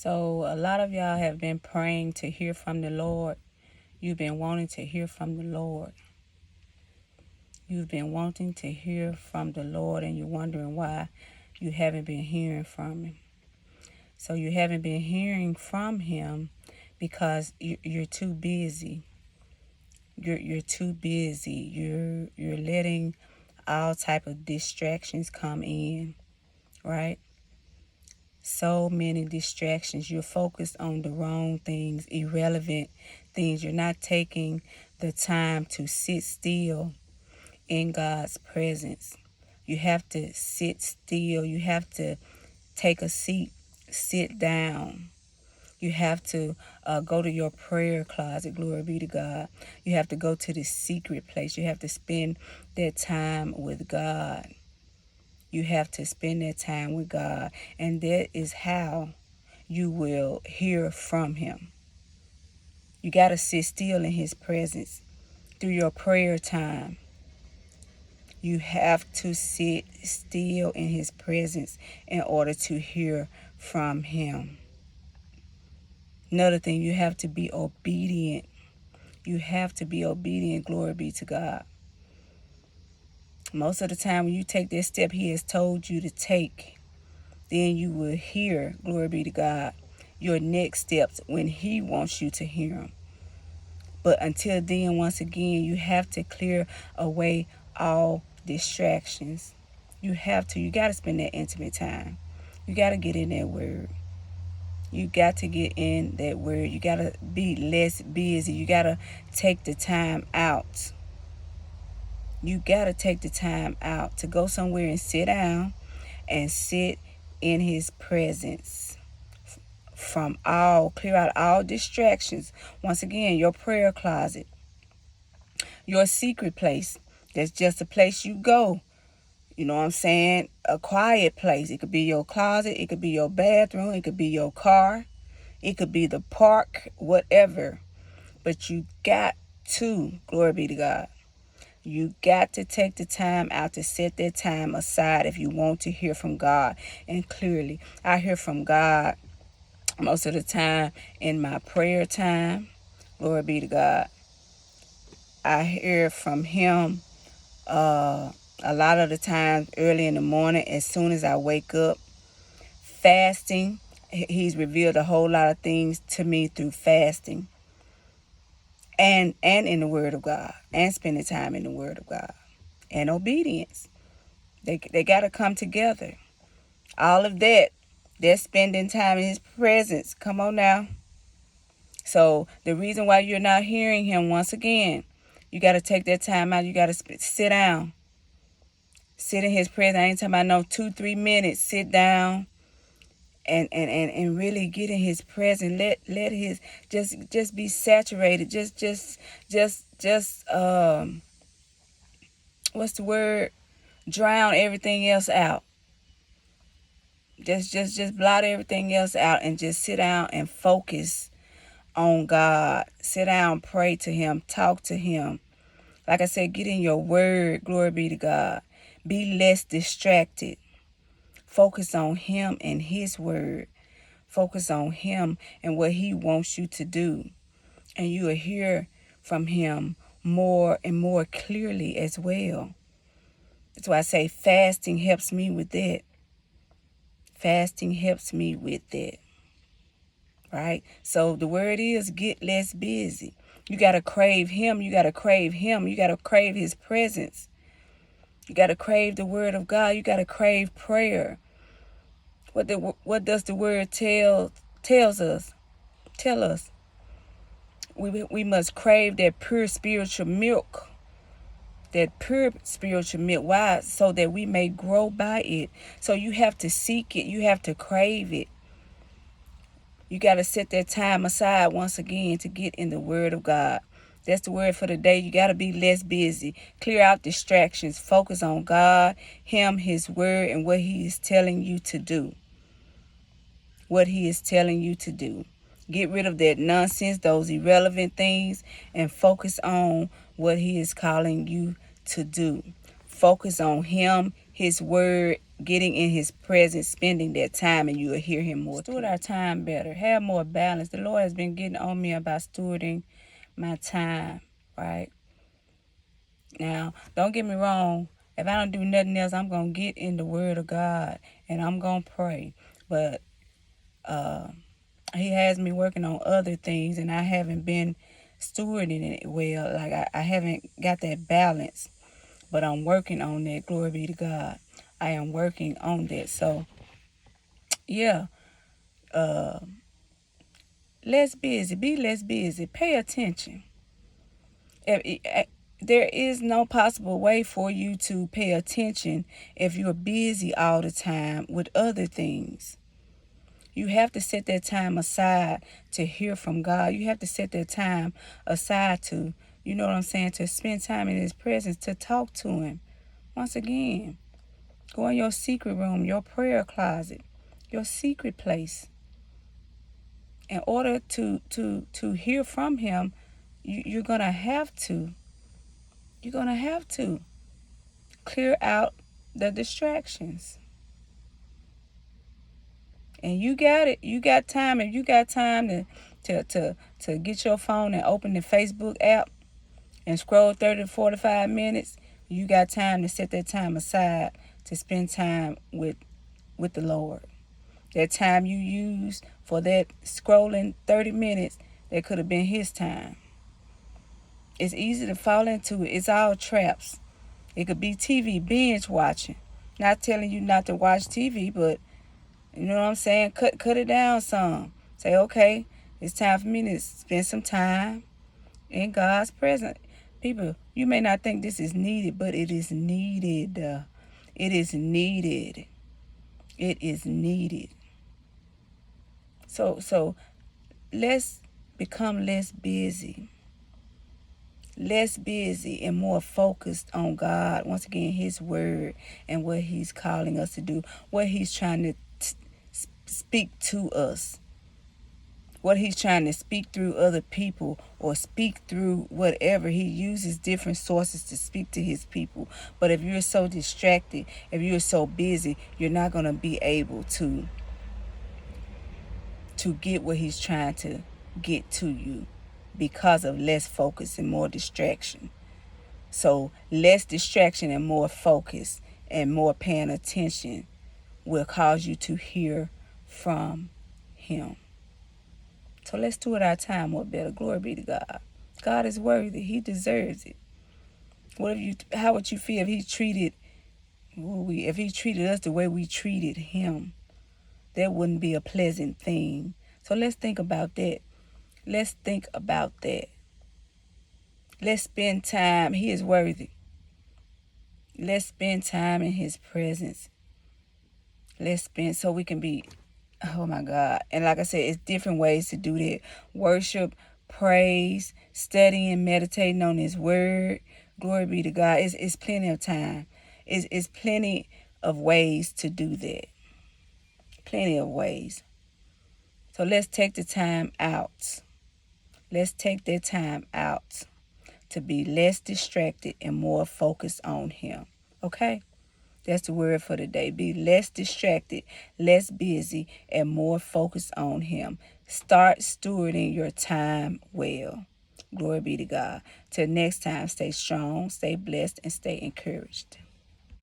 So a lot of y'all have been praying to hear from the Lord. You've been wanting to hear from the Lord. You've been wanting to hear from the Lord, and you're wondering why you haven't been hearing from Him. So you haven't been hearing from Him because you're too busy. You're too busy. You're letting all type of distractions come in, right? So many distractions. You're focused on the wrong things, irrelevant things. You're not taking the time to sit still in God's presence. You have to sit still. You have to take a seat, sit down. You have to go to your prayer closet. Glory be to God. You have to go to the secret place. You have to spend that time with God. You have to spend that time with God. And that is how you will hear from Him. You got to sit still in His presence through your prayer time. You have to sit still in His presence in order to hear from Him. Another thing, you have to be obedient. You have to be obedient. Glory be to God. Most of the time when you take that step He has told you to take, then you will hear, glory be to God, your next steps when He wants you to hear them. But until then, once again, you have to clear away all distractions. You have to. You got to spend that intimate time. You got to get in that word. You got to get in that word. You got to be less busy. You got to take the time out. You got to take the time out to go somewhere and sit down and sit in His presence. Clear out all distractions. Once again, your prayer closet, your secret place. That's just a place you go. You know what I'm saying? A quiet place. It could be your closet. It could be your bathroom. It could be your car. It could be the park, whatever. But you got to, glory be to God, you got to take the time out to set that time aside if you want to hear from God. And clearly, I hear from God most of the time in my prayer time. Glory be to God. I hear from Him a lot of the times early in the morning as soon as I wake up. Fasting. He's revealed a whole lot of things to me through fasting. And in the Word of God. And spending time in the Word of God. And obedience. They got to come together. All of that. They're spending time in His presence. Come on now. So the reason why you're not hearing Him, once again, you got to take that time out. You got to sit down. Sit in His presence. I ain't talking about no 2-3 minutes. Sit down and really get in His presence. Let His just be saturated. Just what's the word? Drown everything else out. Just blot everything else out and just sit down and focus on God. Sit down, pray to Him, talk to Him. Like I said, get in your word. Glory be to God. Be less distracted. Focus on Him and His word. Focus on Him and what He wants you to do. And you will hear from Him more and more clearly as well. That's why I say fasting helps me with that. Fasting helps me with that. Right? So the word is get less busy. You got to crave Him. You got to crave Him. You got to crave His presence. You got to crave the word of God. You got to crave prayer. What does the word tells us? Tell us. We must crave that pure spiritual milk. That pure spiritual milk. Why? So that we may grow by it. So you have to seek it. You have to crave it. You got to set that time aside once again to get in the word of God. That's the word for the day. You got to be less busy. Clear out distractions. Focus on God, Him, His word, and what He is telling you to do. What He is telling you to do. Get rid of that nonsense, those irrelevant things, and focus on what He is calling you to do. Focus on Him, His word, getting in his presence, spending that time, and you will hear him more. Steward our time better, have more balance. The Lord has been getting on me about stewarding my time, right? Now, don't get me wrong. If I don't do nothing else, I'm going to get in the Word of God and I'm going to pray. But he has me working on other things, and I haven't been stewarding it well. Like, I haven't got that balance. But I'm working on that. Glory be to God. I am working on that. So, yeah. Less busy. Be less busy. Pay attention. There is no possible way for you to pay attention if you're busy all the time with other things. You have to set that time aside to hear from God. You have to set that time aside to, you know what I'm saying, to spend time in his presence, to talk to him. Once again, go in your secret room, your prayer closet, your secret place. In order to hear from him, you're going to have to. You're going to have to clear out the distractions. And you got it. You got time. If you got time to get your phone and open the Facebook app and scroll 30 to 45 minutes, you got time to set that time aside to spend time with the Lord. That time you use for that scrolling 30 minutes, that could have been his time. It's easy to fall into it. It's all traps. It could be TV, binge watching. Not telling you not to watch TV, but you know what I'm saying? Cut it down some. Say, okay, it's time for me to spend some time in God's presence. People, you may not think this is needed, but it is needed. It is needed. It is needed. So let's become less busy. Less busy and more focused on God. Once again, his word and what he's calling us to do. What he's trying to speak to us. What he's trying to speak through other people or speak through whatever. He uses different sources to speak to his people. But if you're so distracted, if you're so busy, you're not going to be able to get what he's trying to get to you because of less focus and more distraction. So less distraction and more focus and more paying attention will cause you to hear from him. So let's do it our time more better. Glory be to God. God is worthy. He deserves it. How would you feel if he treated us the way we treated him? That wouldn't be a pleasant thing. So let's think about that. Let's think about that. Let's spend time. He is worthy. Let's spend time in his presence. Let's spend so we can be, oh my God. And like I said, it's different ways to do that. Worship, praise, studying, meditating on his word. Glory be to God. It's plenty of time. It's plenty of ways to do that. Plenty of ways. So let's take the time out. Let's take that time out to be less distracted and more focused on him. Okay? That's the word for today. Be less distracted, less busy, and more focused on him. Start stewarding your time well. Glory be to God. Till next time, stay strong, stay blessed, and stay encouraged.